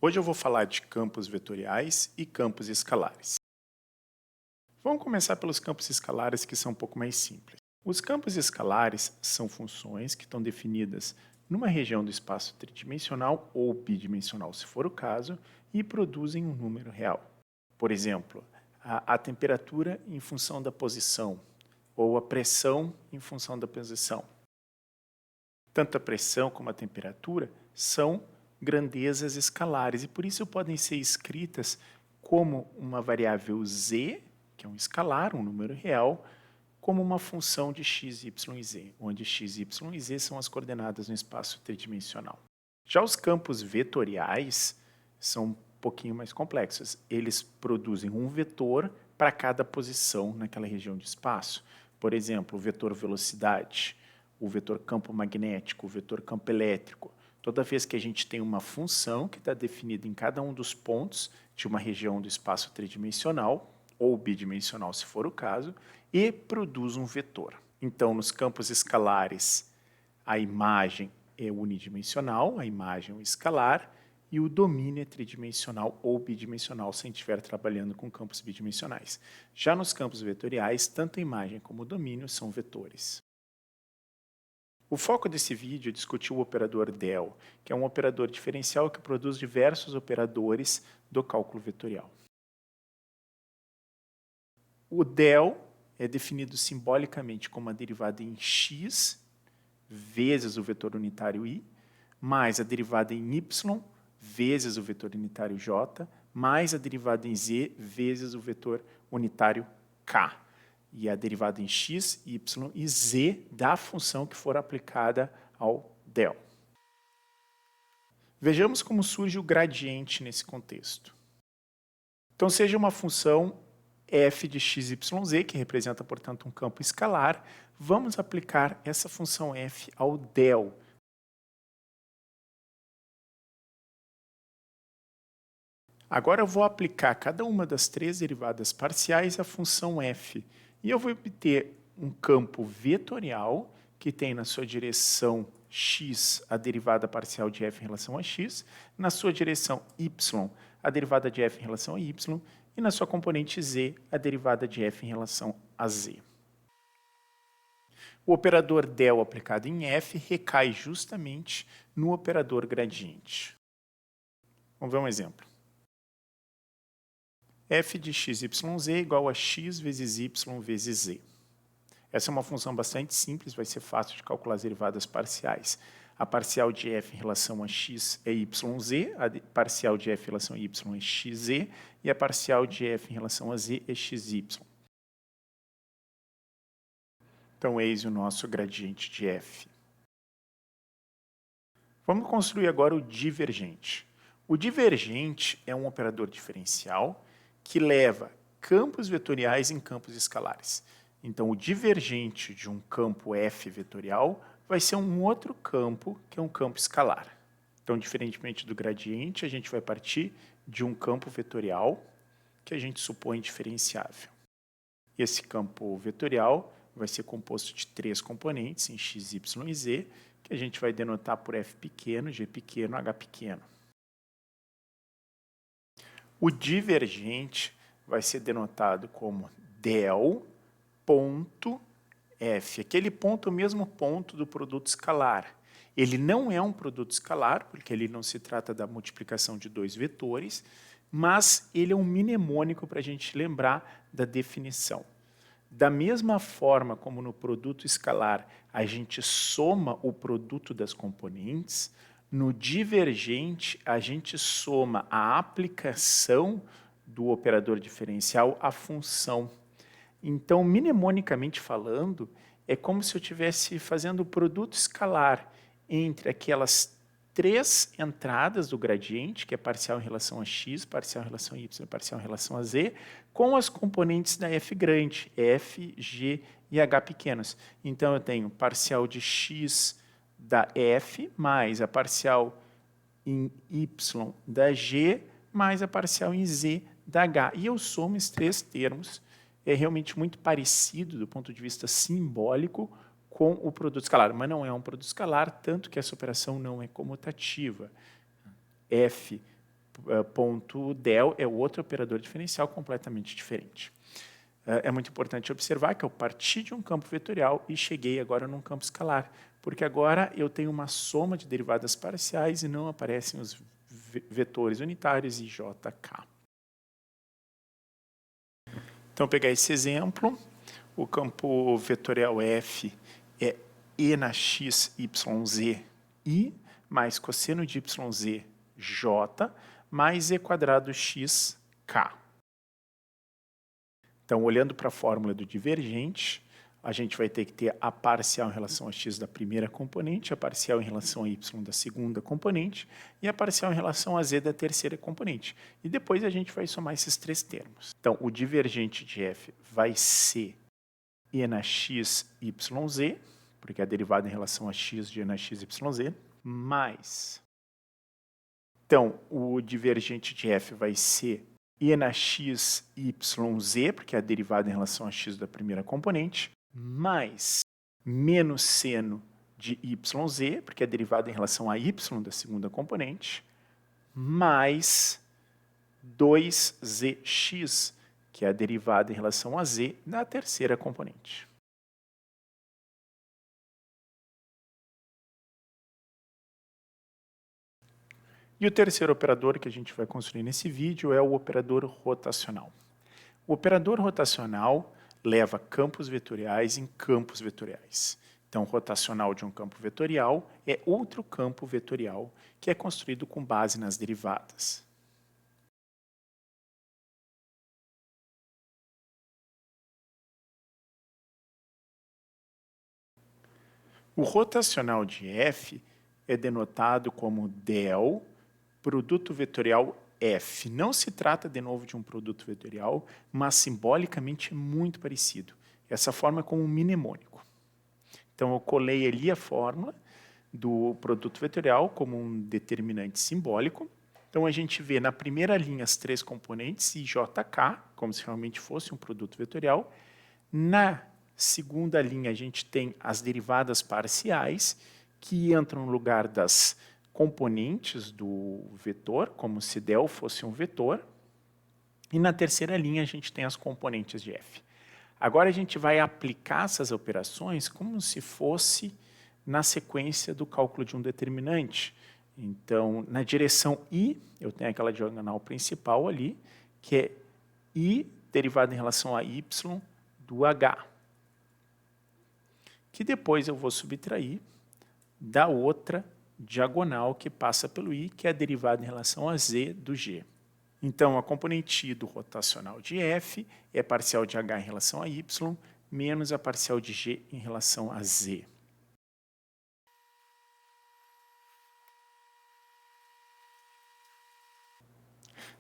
Hoje eu vou falar de campos vetoriais e campos escalares. Vamos começar pelos campos escalares, que são um pouco mais simples. Os campos escalares são funções que estão definidas numa região do espaço tridimensional ou bidimensional, se for o caso, e produzem um número real. Por exemplo, a temperatura em função da posição, ou a pressão em função da posição. Tanto a pressão como a temperatura são grandezas escalares e por isso podem ser escritas como uma variável z, que é um escalar, um número real, como uma função de x, y e z, onde x, y e z são as coordenadas no espaço tridimensional. Já os campos vetoriais são um pouquinho mais complexos. Eles produzem um vetor para cada posição naquela região de espaço. Por exemplo, o vetor velocidade, o vetor campo magnético, o vetor campo elétrico. Toda vez que a gente tem uma função que está definida em cada um dos pontos de uma região do espaço tridimensional, ou bidimensional se for o caso, e produz um vetor. Então, nos campos escalares, a imagem é unidimensional, a imagem é um escalar, e o domínio é tridimensional ou bidimensional se a gente estiver trabalhando com campos bidimensionais. Já nos campos vetoriais, tanto a imagem como o domínio são vetores. O foco desse vídeo é discutir o operador del, que é um operador diferencial que produz diversos operadores do cálculo vetorial. O del é definido simbolicamente como a derivada em x vezes o vetor unitário i, mais a derivada em y vezes o vetor unitário j, mais a derivada em z vezes o vetor unitário k. E a derivada em x, y e z da função que for aplicada ao del. Vejamos como surge o gradiente nesse contexto. Então, seja uma função f de x, y, z, que representa, portanto, um campo escalar, vamos aplicar essa função f ao del. Agora eu vou aplicar cada uma das três derivadas parciais à função f. E eu vou obter um campo vetorial que tem na sua direção x a derivada parcial de f em relação a x, na sua direção y a derivada de f em relação a y e na sua componente z a derivada de f em relação a z. O operador del aplicado em f recai justamente no operador gradiente. Vamos ver um exemplo. f de x, y, z igual a x vezes y vezes z. Essa é uma função bastante simples, vai ser fácil de calcular as derivadas parciais. A parcial de f em relação a x é yz, a parcial de f em relação a y é xz e a parcial de f em relação a z é xy. Então, eis o nosso gradiente de f. Vamos construir agora o divergente. O divergente é um operador diferencial que leva campos vetoriais em campos escalares. Então, o divergente de um campo f vetorial vai ser um outro campo, que é um campo escalar. Então, diferentemente do gradiente, a gente vai partir de um campo vetorial que a gente supõe diferenciável. Esse campo vetorial vai ser composto de três componentes, em x, y e z, que a gente vai denotar por f pequeno, g pequeno, h pequeno. O divergente vai ser denotado como del ponto f. Aquele ponto é o mesmo ponto do produto escalar. Ele não é um produto escalar, porque ele não se trata da multiplicação de dois vetores, mas ele é um mnemônico para a gente lembrar da definição. Da mesma forma como no produto escalar a gente soma o produto das componentes, no divergente, a gente soma a aplicação do operador diferencial à função. Então, mnemonicamente falando, é como se eu estivesse fazendo o produto escalar entre aquelas três entradas do gradiente, que é parcial em relação a x, parcial em relação a y e parcial em relação a z, com as componentes da f grande, f, g e h pequenos. Então, eu tenho parcial de x da f mais a parcial em y da g mais a parcial em z da h. E eu somo esses três termos. É realmente muito parecido do ponto de vista simbólico com o produto escalar, mas não é um produto escalar, tanto que essa operação não é comutativa. F ponto del é outro operador diferencial completamente diferente. É muito importante observar que eu parti de um campo vetorial e cheguei agora num campo escalar, porque agora eu tenho uma soma de derivadas parciais e não aparecem os vetores unitários e jk. Então, pegar esse exemplo, o campo vetorial f é e na x, y, z, i, mais cosseno de yz, j, mais e quadrado x, k. Então, olhando para a fórmula do divergente, a gente vai ter que ter a parcial em relação a x da primeira componente, a parcial em relação a y da segunda componente e a parcial em relação a z da terceira componente. E depois a gente vai somar esses três termos. Então, o divergente de f vai ser e na x, yz, porque é a derivada em relação a x de e na x, yz, mais... Então, o divergente de f vai ser e na x, yz, porque é a derivada em relação a x da primeira componente, mais menos seno de yz, porque é derivada em relação a y da segunda componente, mais 2zx, que é a derivada em relação a z da terceira componente. E o terceiro operador que a gente vai construir nesse vídeo é o operador rotacional. O operador rotacional leva campos vetoriais em campos vetoriais. Então, rotacional de um campo vetorial é outro campo vetorial que é construído com base nas derivadas. O rotacional de f é denotado como del produto vetorial f. Não se trata, de novo, de um produto vetorial, mas simbolicamente é muito parecido. Essa forma é como um mnemônico. Então, eu colei ali a fórmula do produto vetorial como um determinante simbólico. Então, a gente vê na primeira linha as três componentes, i, j, k, como se realmente fosse um produto vetorial. Na segunda linha, a gente tem as derivadas parciais, que entram no lugar das componentes do vetor, como se del fosse um vetor. E na terceira linha, a gente tem as componentes de f. Agora, a gente vai aplicar essas operações como se fosse na sequência do cálculo de um determinante. Então, na direção i, eu tenho aquela diagonal principal ali, que é i derivada em relação a y do h, que depois eu vou subtrair da outra diagonal que passa pelo i, que é a derivada em relação a z do g. Então, a componente i do rotacional de f é a parcial de h em relação a y, menos a parcial de g em relação a z.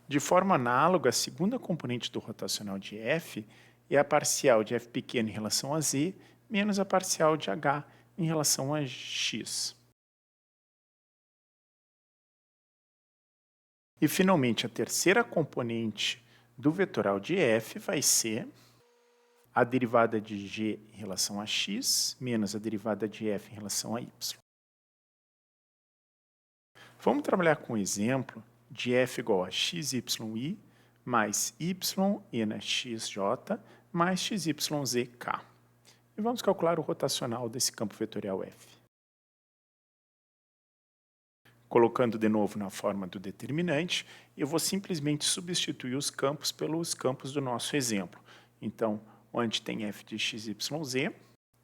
De forma análoga, a segunda componente do rotacional de f é a parcial de f pequeno em relação a z, menos a parcial de h em relação a x. E, finalmente, a terceira componente do vetoral de f vai ser a derivada de g em relação a x, menos a derivada de f em relação a y. Vamos trabalhar com o exemplo de f igual a xyi mais y e na xj mais xyzk. E vamos calcular o rotacional desse campo vetorial f. Colocando de novo na forma do determinante, eu vou simplesmente substituir os campos pelos campos do nosso exemplo. Então, onde tem f de xyz,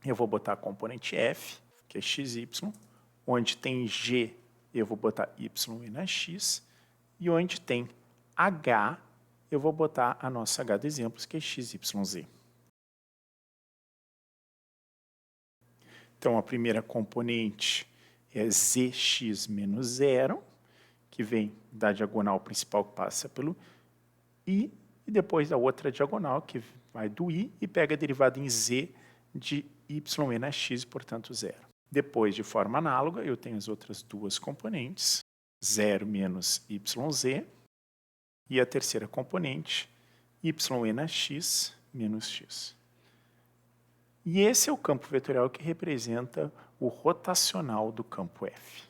eu vou botar a componente f, que é xy. Onde tem g, eu vou botar y e na x. E onde tem h, eu vou botar a nossa h de exemplos, que é xyz. Então, a primeira componente é zx menos 0, que vem da diagonal principal que passa pelo i, e depois da outra diagonal, que vai do i, e pega a derivada em z de y e na x, portanto 0. Depois, de forma análoga, eu tenho as outras duas componentes, 0 menos yz, e a terceira componente, y e na x menos x. E esse é o campo vetorial que representa o rotacional do campo f.